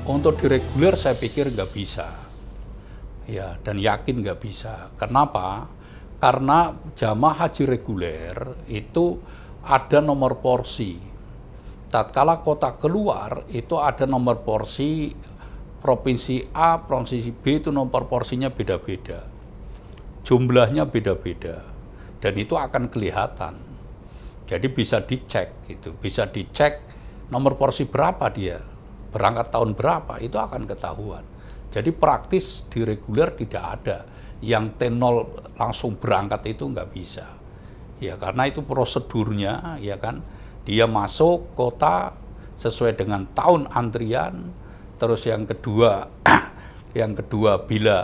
Untuk di reguler saya pikir nggak bisa, ya, dan yakin nggak bisa. Kenapa? Karena jamaah haji reguler itu ada nomor porsi. Tatkala kota keluar itu ada nomor porsi, provinsi A, provinsi B itu nomor porsinya beda-beda, jumlahnya beda-beda, dan itu akan kelihatan. Jadi bisa dicek gitu, bisa dicek nomor porsi berapa dia, berangkat tahun berapa, itu akan ketahuan. Jadi praktis di reguler tidak ada yang T0 langsung berangkat, itu nggak bisa. Ya karena itu prosedurnya, ya kan, dia masuk kota sesuai dengan tahun antrian. Terus yang kedua bila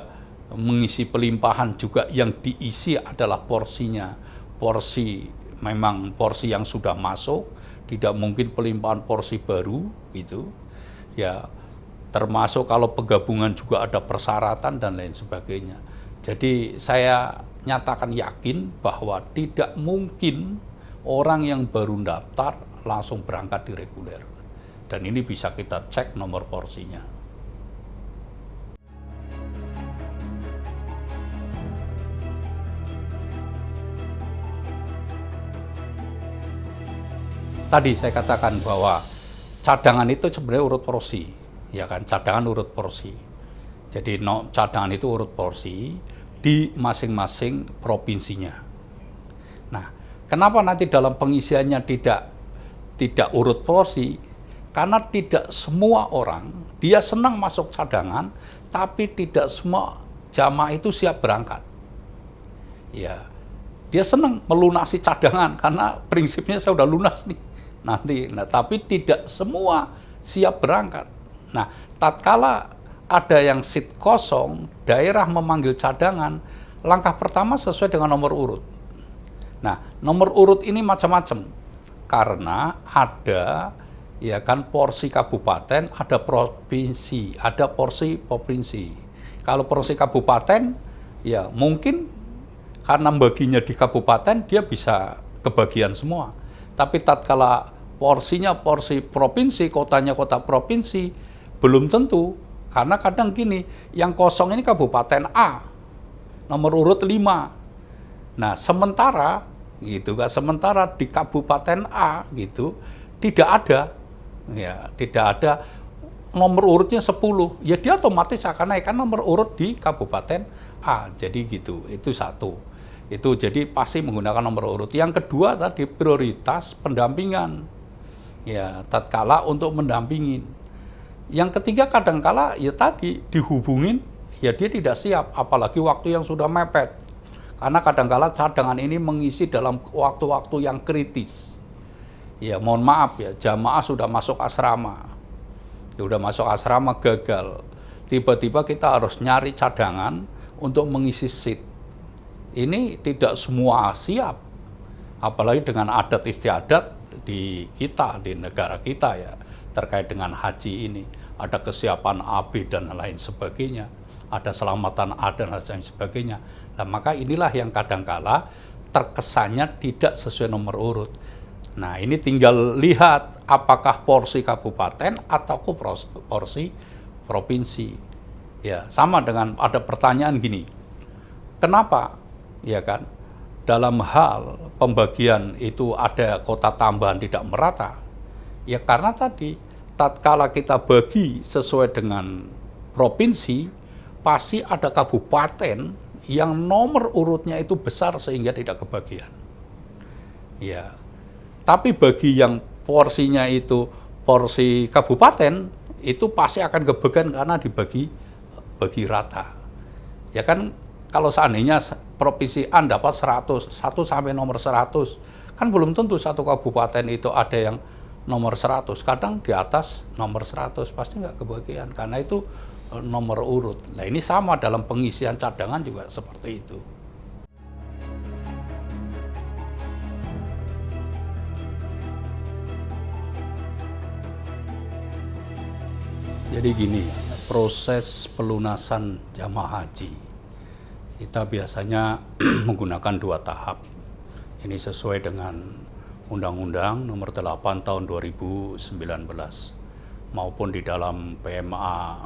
mengisi pelimpahan juga yang diisi adalah porsinya, memang porsi yang sudah masuk, tidak mungkin pelimpahan porsi baru gitu. Ya, termasuk kalau penggabungan juga ada persyaratan dan lain sebagainya. Jadi saya nyatakan yakin bahwa tidak mungkin orang yang baru daftar langsung berangkat di reguler. Dan ini bisa kita cek nomor porsinya. Tadi saya katakan bahwa cadangan itu sebenarnya urut porsi, ya kan, cadangan urut porsi. Jadi cadangan itu urut porsi di masing-masing provinsinya. Nah, kenapa nanti dalam pengisiannya tidak urut porsi? Karena tidak semua orang dia senang masuk cadangan, tapi tidak semua jamaah itu siap berangkat. Ya, dia senang melunasi cadangan karena prinsipnya saya udah lunas nih nanti. Nah, tapi tidak semua siap berangkat. Nah, tatkala ada yang seat kosong, daerah memanggil cadangan, langkah pertama sesuai dengan nomor urut. Nah, nomor urut ini macam-macam. Karena ada, ya kan, porsi kabupaten, ada provinsi, ada porsi provinsi. Kalau porsi kabupaten, ya mungkin karena baginya di kabupaten, dia bisa kebagian semua. Tapi tatkala porsinya porsi provinsi, kotanya kota provinsi, belum tentu. Karena kadang gini, yang kosong ini kabupaten A, nomor urut 5. Nah, sementara gitu kan, sementara di kabupaten A gitu tidak ada, ya, tidak ada nomor urutnya 10. Ya dia otomatis akan naikkan nomor urut di kabupaten A. Jadi gitu, itu satu. Itu jadi pasti menggunakan nomor urut. Yang kedua tadi prioritas pendampingan. Ya, tatkala untuk mendampingin. Yang ketiga kadangkala ya tadi dihubungin, ya dia tidak siap, apalagi waktu yang sudah mepet. Karena kadangkala cadangan ini mengisi dalam waktu-waktu yang kritis. Ya mohon maaf ya, jamaah sudah masuk asrama. Ya, udah masuk asrama gagal. Tiba-tiba kita harus nyari cadangan untuk mengisi seat. Ini tidak semua siap, apalagi dengan adat istiadat di kita, di negara kita ya, terkait dengan haji ini. Ada kesiapan AB dan lain sebagainya, ada selamatan A dan lain sebagainya. Nah, maka inilah yang kadangkala terkesannya tidak sesuai nomor urut. Nah, ini tinggal lihat apakah porsi kabupaten atau porsi provinsi. Ya, sama dengan ada pertanyaan gini, kenapa? Ya kan, dalam hal pembagian itu ada kota tambahan tidak merata. Ya karena tadi, tatkala kita bagi sesuai dengan provinsi, pasti ada kabupaten yang nomor urutnya itu besar sehingga tidak kebagian. Ya, tapi bagi yang porsinya itu porsi kabupaten, itu pasti akan kebagian karena dibagi rata. Ya kan, kalau seandainya provinsi A dapat 100, 1 sampai nomor 100, kan belum tentu satu kabupaten itu ada yang nomor 100. Kadang di atas nomor 100 pasti nggak kebagian, karena itu nomor urut. Nah ini sama dalam pengisian cadangan juga seperti itu. Jadi gini, proses pelunasan jamaah haji kita biasanya menggunakan 2 tahap. Ini sesuai dengan Undang-Undang Nomor 8 Tahun 2019. maupun di dalam PMA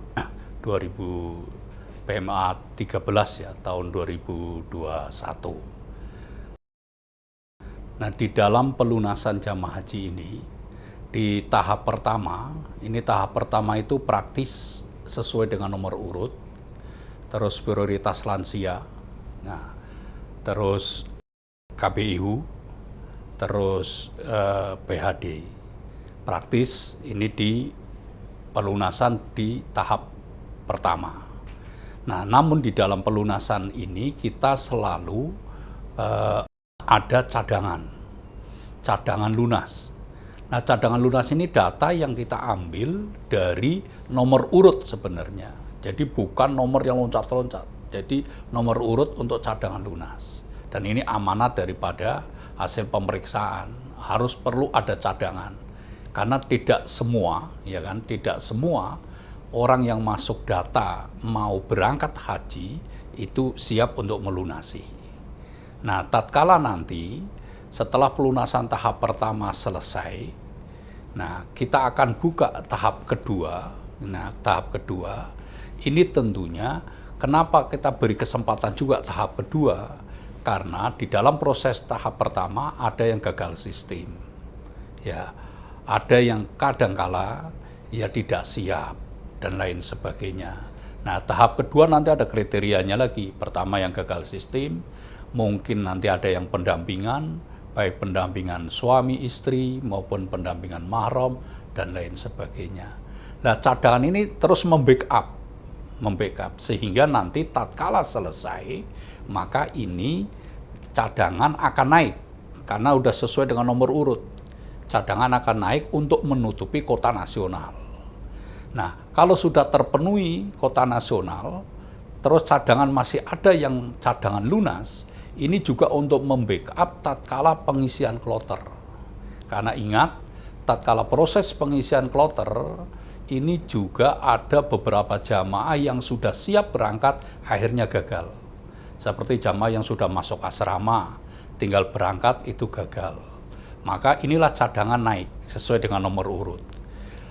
13 ya tahun 2021. Nah, di dalam pelunasan jamaah haji ini di tahap pertama itu praktis sesuai dengan nomor urut, terus prioritas lansia, nah, terus KBIU, terus PHD. Praktis ini di pelunasan di tahap pertama. Nah, namun di dalam pelunasan ini kita selalu ada cadangan lunas. Nah, cadangan lunas ini data yang kita ambil dari nomor urut sebenarnya. Jadi bukan nomor yang loncat-loncat. Jadi nomor urut untuk cadangan lunas. Dan ini amanat daripada hasil pemeriksaan. Harus perlu ada cadangan. Karena tidak semua orang yang masuk data mau berangkat haji itu siap untuk melunasi. Nah, tatkala nanti setelah pelunasan tahap pertama selesai, nah kita akan buka tahap kedua. Nah, tahap kedua ini tentunya kenapa kita beri kesempatan juga tahap kedua? Karena di dalam proses tahap pertama ada yang gagal sistem. Ya, ada yang kadangkala ya tidak siap dan lain sebagainya. Nah, tahap kedua nanti ada kriterianya lagi. Pertama yang gagal sistem, mungkin nanti ada yang pendampingan, baik pendampingan suami istri maupun pendampingan mahram dan lain sebagainya. Nah, cadangan ini terus membackup sehingga nanti tatkala selesai maka ini cadangan akan naik karena udah sesuai dengan nomor urut. Cadangan akan naik untuk menutupi kota nasional. Nah, kalau sudah terpenuhi kota nasional, terus cadangan masih ada yang cadangan lunas, ini juga untuk membackup tatkala pengisian kloter. Karena ingat, tatkala proses pengisian kloter, ini juga ada beberapa jamaah yang sudah siap berangkat, akhirnya gagal. Seperti jamaah yang sudah masuk asrama, tinggal berangkat itu gagal. Maka inilah cadangan naik sesuai dengan nomor urut.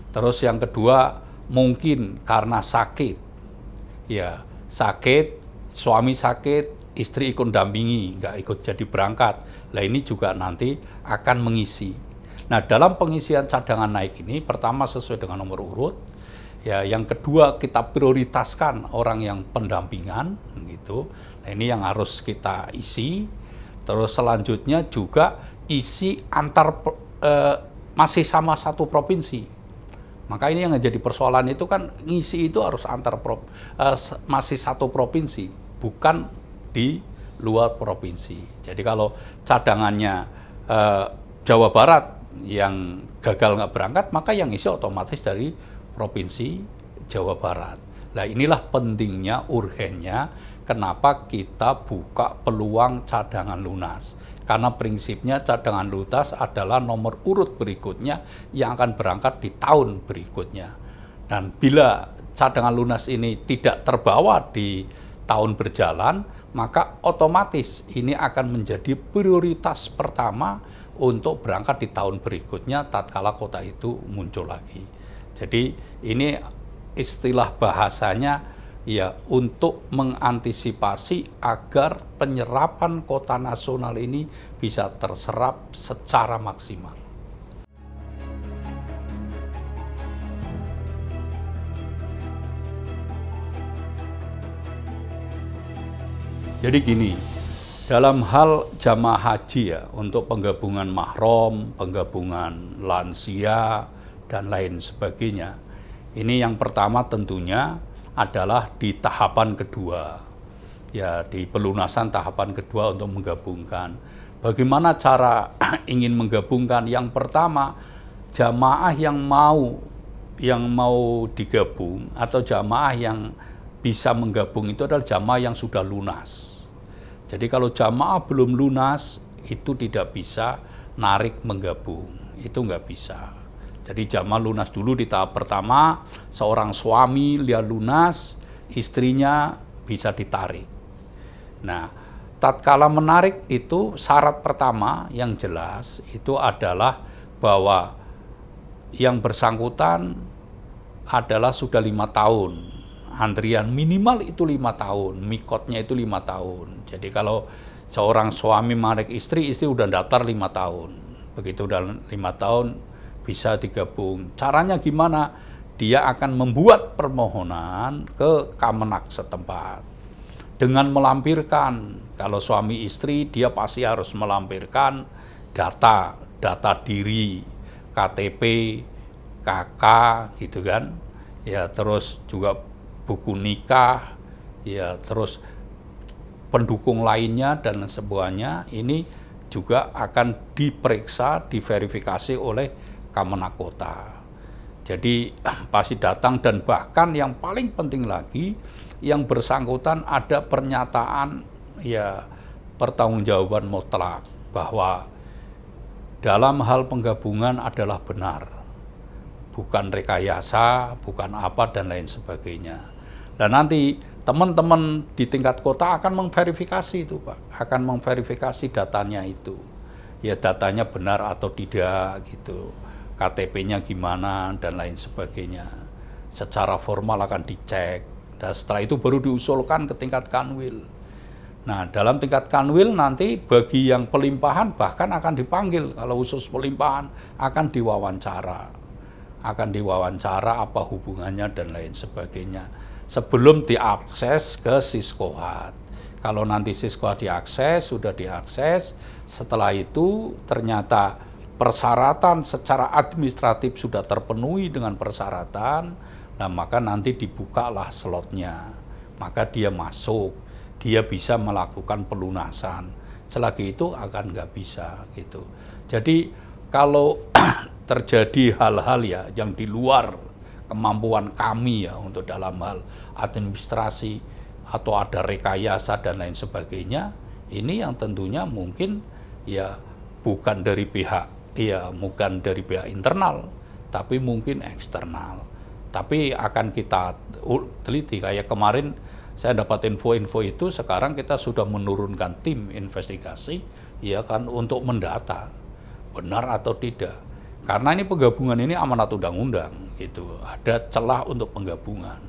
Terus yang kedua, mungkin karena sakit. Ya, sakit, suami sakit, istri ikut dampingi, nggak ikut jadi berangkat. Nah, ini juga nanti akan mengisi. Nah, dalam pengisian cadangan naik ini, pertama sesuai dengan nomor urut. Ya, yang kedua kita prioritaskan orang yang pendampingan, gitu. Nah, ini yang harus kita isi. Terus selanjutnya juga isi masih sama satu provinsi. Maka ini yang jadi persoalan itu kan ngisi itu harus masih satu provinsi, bukan di luar provinsi. Jadi kalau cadangannya Jawa Barat yang gagal nggak berangkat, maka yang ngisi otomatis dari provinsi Jawa Barat. Nah, inilah pentingnya, urgennya, kenapa kita buka peluang cadangan lunas. Karena prinsipnya cadangan lunas adalah nomor urut berikutnya yang akan berangkat di tahun berikutnya. Dan bila cadangan lunas ini tidak terbawa di tahun berjalan, maka otomatis ini akan menjadi prioritas pertama untuk berangkat di tahun berikutnya tatkala kota itu muncul lagi. Jadi ini istilah bahasanya ya untuk mengantisipasi agar penyerapan kota nasional ini bisa terserap secara maksimal. Jadi gini, dalam hal jamaah haji ya, untuk penggabungan mahram, penggabungan lansia, dan lain sebagainya, ini yang pertama tentunya adalah di tahapan kedua, ya di pelunasan tahapan kedua untuk menggabungkan. Bagaimana cara ingin menggabungkan? Yang pertama, jamaah yang mau digabung atau jamaah yang bisa menggabung itu adalah jamaah yang sudah lunas. Jadi kalau jamaah belum lunas itu tidak bisa narik menggabung, itu nggak bisa. Jadi jamaah lunas dulu di tahap pertama, seorang suami lihat lunas, istrinya bisa ditarik. Nah, tatkala menarik itu syarat pertama yang jelas itu adalah bahwa yang bersangkutan adalah sudah 5 tahun. Antrian minimal itu 5 tahun, mikotnya itu 5 tahun. Jadi kalau seorang suami menarik istri, istri udah daftar 5 tahun. Begitu udah 5 tahun bisa digabung. Caranya gimana? Dia akan membuat permohonan ke Kemenak setempat dengan melampirkan. Kalau suami istri, dia pasti harus melampirkan data diri, KTP, KK, gitu kan. Ya, terus juga buku nikah, ya, terus pendukung lainnya dan semuanya ini juga akan diperiksa, diverifikasi oleh Kemenak Kota. Jadi pasti datang, dan bahkan yang paling penting lagi, yang bersangkutan ada pernyataan ya pertanggungjawaban mutlak bahwa dalam hal penggabungan adalah benar, bukan rekayasa, bukan apa dan lain sebagainya. Dan nanti teman-teman di tingkat kota akan memverifikasi itu, Pak, akan memverifikasi datanya itu, ya datanya benar atau tidak gitu, KTP-nya gimana dan lain sebagainya. Secara formal akan dicek, dan setelah itu baru diusulkan ke tingkat kanwil. Nah, dalam tingkat kanwil nanti bagi yang pelimpahan bahkan akan dipanggil, kalau khusus pelimpahan akan diwawancara apa hubungannya dan lain sebagainya sebelum diakses ke Siskohat. Kalau nanti Siskohat diakses, sudah diakses, setelah itu ternyata persyaratan secara administratif sudah terpenuhi dengan persyaratan, nah maka nanti dibukalah slotnya, maka dia masuk, dia bisa melakukan pelunasan. Selagi itu akan nggak bisa gitu. Jadi kalau terjadi hal-hal ya yang di luar kemampuan kami ya untuk dalam hal administrasi atau ada rekayasa dan lain sebagainya, ini yang tentunya mungkin ya bukan dari pihak internal, tapi mungkin eksternal. Tapi akan kita teliti. Kayak kemarin saya dapat info-info itu, sekarang kita sudah menurunkan tim investigasi ya kan untuk mendata benar atau tidak. Karena ini penggabungan ini amanat undang-undang gitu, ada celah untuk penggabungan.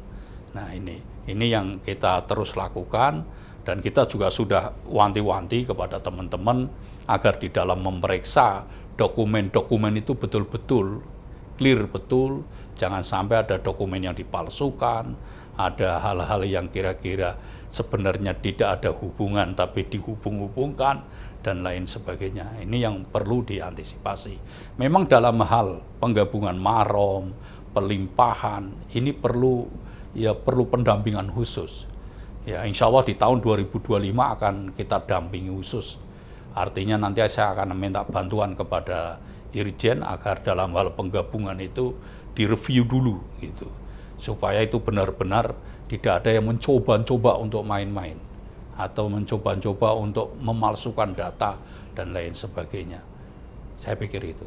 Nah ini yang kita terus lakukan, dan kita juga sudah wanti-wanti kepada teman-teman agar di dalam memeriksa dokumen-dokumen itu betul-betul clear, betul, jangan sampai ada dokumen yang dipalsukan, ada hal-hal yang kira-kira sebenarnya tidak ada hubungan tapi dihubung-hubungkan dan lain sebagainya. Ini yang perlu diantisipasi. Memang dalam hal penggabungan marom, pelimpahan, ini perlu pendampingan khusus. Ya, insya Allah di tahun 2025 akan kita dampingi khusus. Artinya nanti saya akan minta bantuan kepada Irjen agar dalam hal penggabungan itu direview dulu gitu, supaya itu benar-benar tidak ada yang mencoba-coba untuk main-main atau mencoba-coba untuk memalsukan data dan lain sebagainya. Saya pikir itu.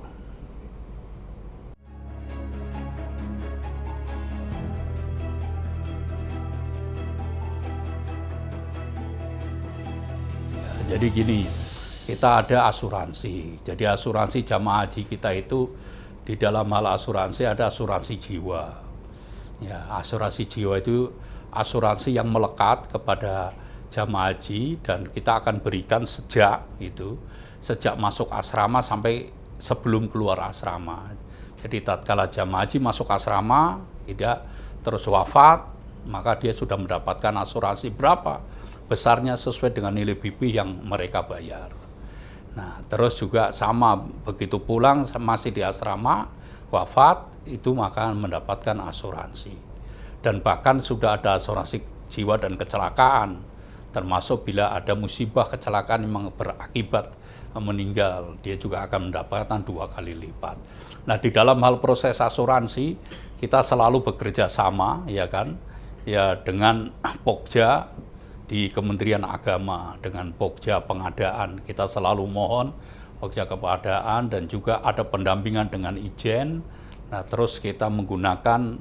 Ya, jadi gini, kita ada asuransi. Jadi asuransi jamaah haji kita itu, di dalam hal asuransi ada asuransi jiwa. Ya, asuransi jiwa itu asuransi yang melekat kepada jamaah haji, dan kita akan berikan sejak masuk asrama sampai sebelum keluar asrama. Jadi tatkala jamaah haji masuk asrama tidak terus wafat, maka dia sudah mendapatkan asuransi berapa besarnya sesuai dengan nilai BP yang mereka bayar. Nah, terus juga sama, begitu pulang masih di asrama, wafat, itu maka mendapatkan asuransi. Dan bahkan sudah ada asuransi jiwa dan kecelakaan, termasuk bila ada musibah kecelakaan yang berakibat meninggal, dia juga akan mendapatkan 2 kali lipat. Nah, di dalam hal proses asuransi, kita selalu bekerja sama, ya kan, ya dengan Pokja di Kementerian Agama, dengan Pokja pengadaan, kita selalu mohon Pokja kepengadaan, dan juga ada pendampingan dengan Ijen. Nah, terus kita menggunakan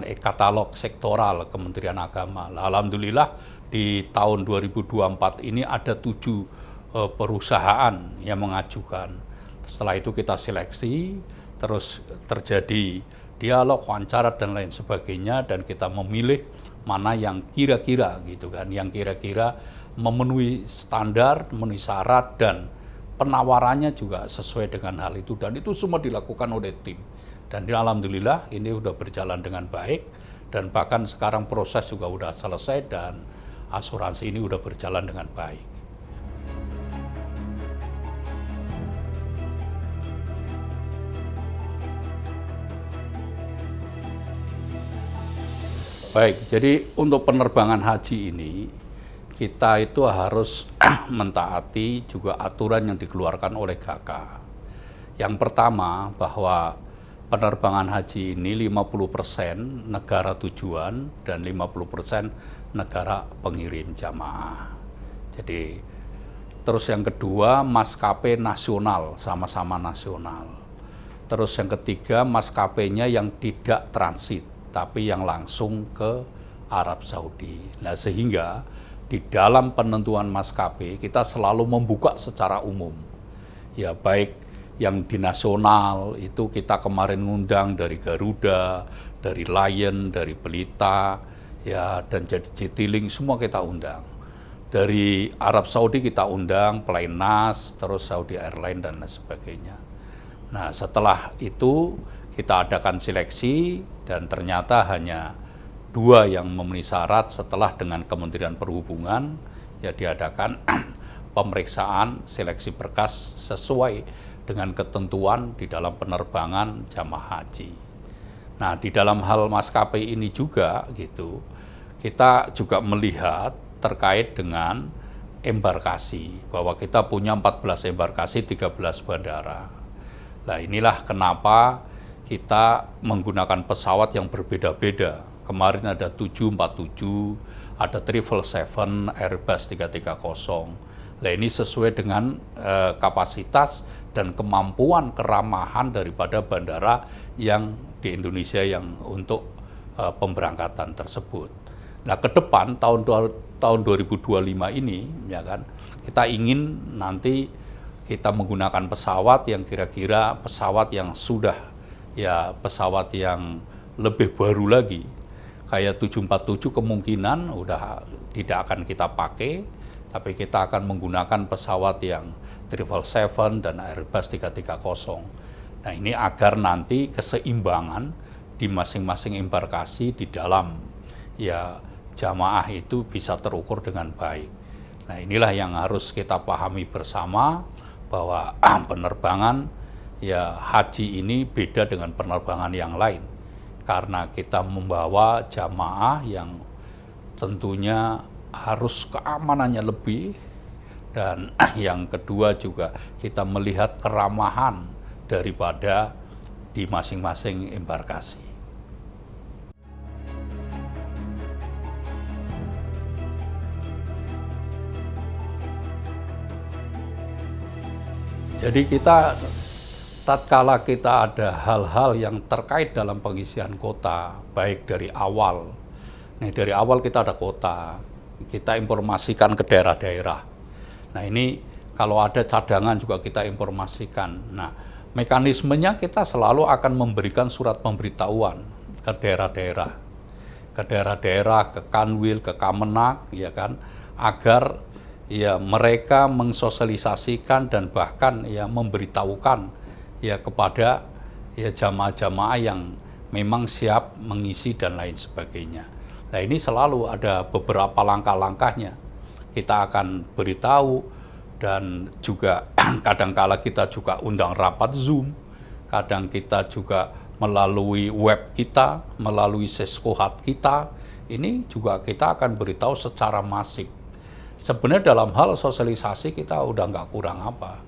e-katalog sektoral Kementerian Agama. Alhamdulillah di tahun 2024 ini ada 7 perusahaan yang mengajukan. Setelah itu kita seleksi, terus terjadi dialog, wawancara dan lain sebagainya, dan kita memilih mana yang kira-kira gitu kan, yang kira-kira memenuhi standar, memenuhi syarat, dan penawarannya juga sesuai dengan hal itu, dan itu semua dilakukan oleh tim. Dan alhamdulillah ini sudah berjalan dengan baik, dan bahkan sekarang proses juga sudah selesai dan asuransi ini sudah berjalan dengan baik. Baik, jadi untuk penerbangan haji ini, kita itu harus mentaati juga aturan yang dikeluarkan oleh GAKA. Yang pertama, bahwa penerbangan haji ini 50% negara tujuan dan 50% negara pengirim jamaah. Jadi, terus yang kedua, maskapai nasional, sama-sama nasional. Terus yang ketiga, maskapainya yang tidak transit, tapi yang langsung ke Arab Saudi. Nah, sehingga di dalam penentuan maskapai kita selalu membuka secara umum. Ya, baik yang di nasional itu kita kemarin ngundang dari Garuda, dari Lion, dari Pelita, ya, dan jadi Citylink semua kita undang. Dari Arab Saudi kita undang Planas, terus Saudi Airlines dan lain sebagainya. Nah, setelah itu kita adakan seleksi, dan ternyata hanya 2 yang memenuhi syarat. Setelah dengan Kementerian Perhubungan ya diadakan pemeriksaan seleksi berkas sesuai dengan ketentuan di dalam penerbangan jamaah haji. Nah, di dalam hal maskapai ini juga gitu, kita juga melihat terkait dengan embarkasi, bahwa kita punya 14 embarkasi, 13 bandara. Nah, inilah kenapa kita menggunakan pesawat yang berbeda-beda. Kemarin ada 747, ada 777, Airbus 330. Nah, ini sesuai dengan kapasitas dan kemampuan keramahan daripada bandara yang di Indonesia yang untuk pemberangkatan tersebut. Nah, ke depan tahun 2025 ini ya kan, kita ingin nanti kita menggunakan pesawat yang kira-kira pesawat yang sudah ya pesawat yang lebih baru lagi. Kayak 747 kemungkinan udah tidak akan kita pakai, tapi kita akan menggunakan pesawat yang 777 dan Airbus 330. Nah, ini agar nanti keseimbangan di masing-masing embarkasi di dalam ya jamaah itu bisa terukur dengan baik. Nah, inilah yang harus kita pahami bersama, bahwa penerbangan ya haji ini beda dengan penerbangan yang lain, karena kita membawa jamaah yang tentunya harus keamanannya lebih, dan yang kedua juga kita melihat keramahan daripada di masing-masing embarkasi. Jadi kita tatkala kita ada hal-hal yang terkait dalam pengisian kuota, baik dari awal. Nih, dari awal kita ada kuota, kita informasikan ke daerah-daerah. Nah, ini kalau ada cadangan juga kita informasikan. Nah, mekanismenya kita selalu akan memberikan surat pemberitahuan ke daerah-daerah. Ke daerah-daerah, ke Kanwil, ke Kamenag, ya kan, agar ya mereka mensosialisasikan dan bahkan ya memberitahukan ya kepada ya jamaah-jamaah yang memang siap mengisi dan lain sebagainya. Nah, ini selalu ada beberapa langkah-langkahnya. Kita akan beritahu, dan juga kadangkala kita juga undang rapat Zoom, kadang kita juga melalui web kita, melalui Seskohat kita, ini juga kita akan beritahu secara masif. Sebenarnya dalam hal sosialisasi kita udah nggak kurang apa,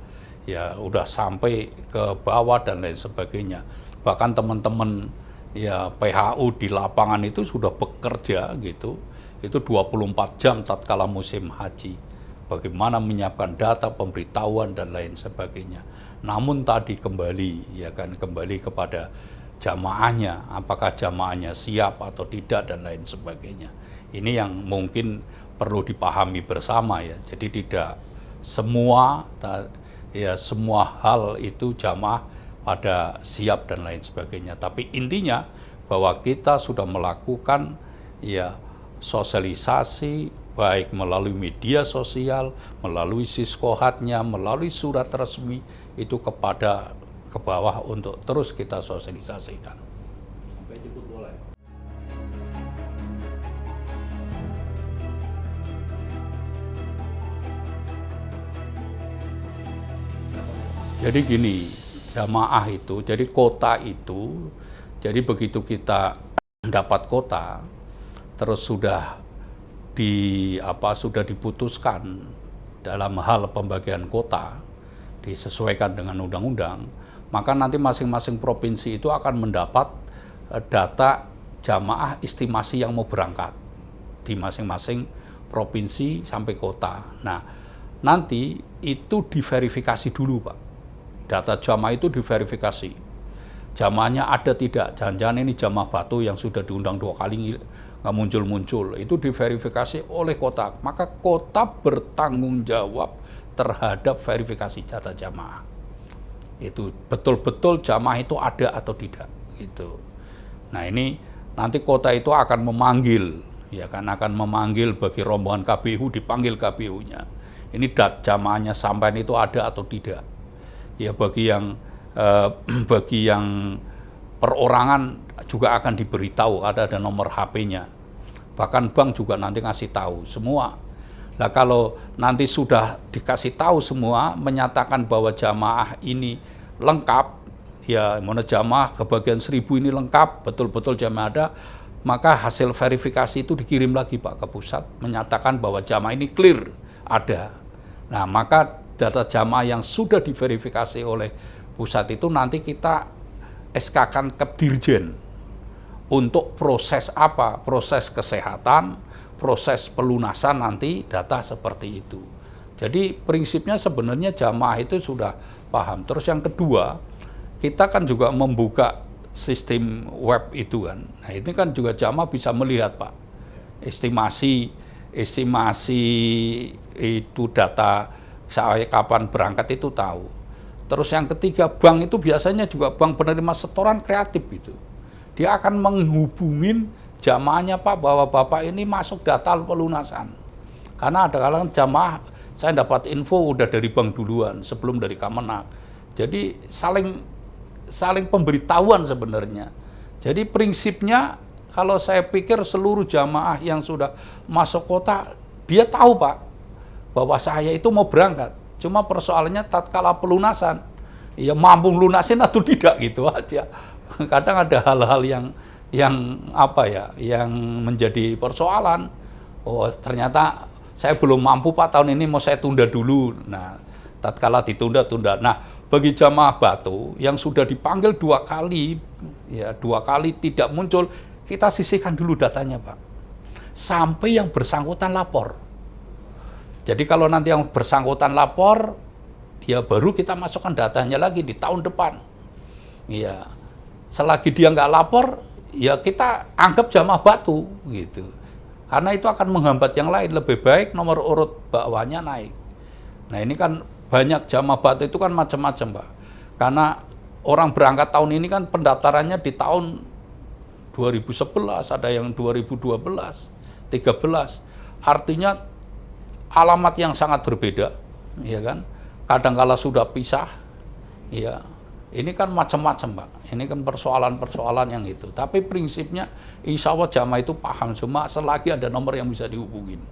ya udah sampai ke bawah dan lain sebagainya. Bahkan teman-teman ya PHU di lapangan itu sudah bekerja gitu, itu 24 jam tatkala musim haji. Bagaimana menyiapkan data, pemberitahuan dan lain sebagainya. Namun tadi kembali ya kan, kembali kepada jamaahnya, apakah jamaahnya siap atau tidak dan lain sebagainya. Ini yang mungkin perlu dipahami bersama ya. Jadi tidak semua ya semua hal itu jamaah pada siap dan lain sebagainya. Tapi intinya bahwa kita sudah melakukan ya sosialisasi baik melalui media sosial, melalui siskohatnya, melalui surat resmi itu ke bawah untuk terus kita sosialisasikan. Sampai jemput bola. Jadi gini, jamaah itu, jadi kota itu, jadi begitu kita dapat kota, terus sudah diputuskan dalam hal pembagian kota, disesuaikan dengan undang-undang, maka nanti masing-masing provinsi itu akan mendapat data jamaah estimasi yang mau berangkat di masing-masing provinsi sampai kota. Nah, nanti itu diverifikasi dulu, Pak. Data jamaah itu diverifikasi. Jamaahnya ada tidak? Jangan-jangan ini jamaah Batu yang sudah diundang 2 kali nggak muncul-muncul. Itu diverifikasi oleh kota. Maka kota bertanggung jawab terhadap verifikasi data jamaah. Itu betul-betul jamaah itu ada atau tidak. Gitu. Nah ini nanti kota itu akan memanggil, ya kan, akan memanggil bagi rombongan KPU, dipanggil KPU-nya. Ini jamaahnya sampai itu ada atau tidak. Ya bagi yang perorangan juga akan diberitahu, ada nomor HP-nya. Bahkan bank juga nanti ngasih tahu semua. Nah kalau nanti sudah dikasih tahu semua, menyatakan bahwa jamaah ini lengkap, ya mana jamaah kebagian 1000 ini lengkap, betul-betul jamaah ada, maka hasil verifikasi itu dikirim lagi Pak ke pusat, menyatakan bahwa jamaah ini clear, ada. Nah maka data jamaah yang sudah diverifikasi oleh pusat itu nanti kita SK-kan ke Dirjen untuk proses apa? Proses kesehatan, proses pelunasan nanti data seperti itu. Jadi prinsipnya sebenarnya jamaah itu sudah paham. Terus yang kedua, kita kan juga membuka sistem web itu kan. Nah ini kan juga jamaah bisa melihat Pak, estimasi itu data saya kapan berangkat itu tahu. Terus yang ketiga, bank itu biasanya juga bank penerima setoran kreatif itu. Dia akan menghubungin jamaahnya Pak bahwa Bapak ini masuk data pelunasan. Karena ada kalangan jamaah, saya dapat info udah dari bank duluan sebelum dari Kemenak. Jadi saling pemberitahuan sebenarnya. Jadi prinsipnya kalau saya pikir seluruh jamaah yang sudah masuk kota, dia tahu Pak bahwa saya itu mau berangkat. Cuma persoalannya tatkala pelunasan, ya mampu lunasin atau tidak gitu aja. Kadang ada hal-hal yang menjadi persoalan. Oh ternyata saya belum mampu Pak tahun ini, mau saya tunda dulu. Nah tatkala ditunda. Nah bagi jamaah Batu yang sudah dipanggil 2 kali, ya 2 kali tidak muncul, kita sisihkan dulu datanya Pak. Sampai yang bersangkutan lapor. Jadi kalau nanti yang bersangkutan lapor, ya baru kita masukkan datanya lagi di tahun depan. Ya, selagi dia nggak lapor, ya kita anggap jamaah Batu gitu. Karena itu akan menghambat yang lain. Lebih baik nomor urut bawahnya naik. Nah ini kan banyak jamaah Batu itu kan macam-macam Pak. Karena orang berangkat tahun ini kan pendaftarannya di tahun 2011, ada yang 2012, 13. Artinya alamat yang sangat berbeda, ya kan? Kadangkala sudah pisah, ya. Ini kan macam-macam, Pak. Ini kan persoalan-persoalan yang itu. Tapi prinsipnya, insya Allah jamaah itu paham, cuma selagi ada nomor yang bisa dihubungin.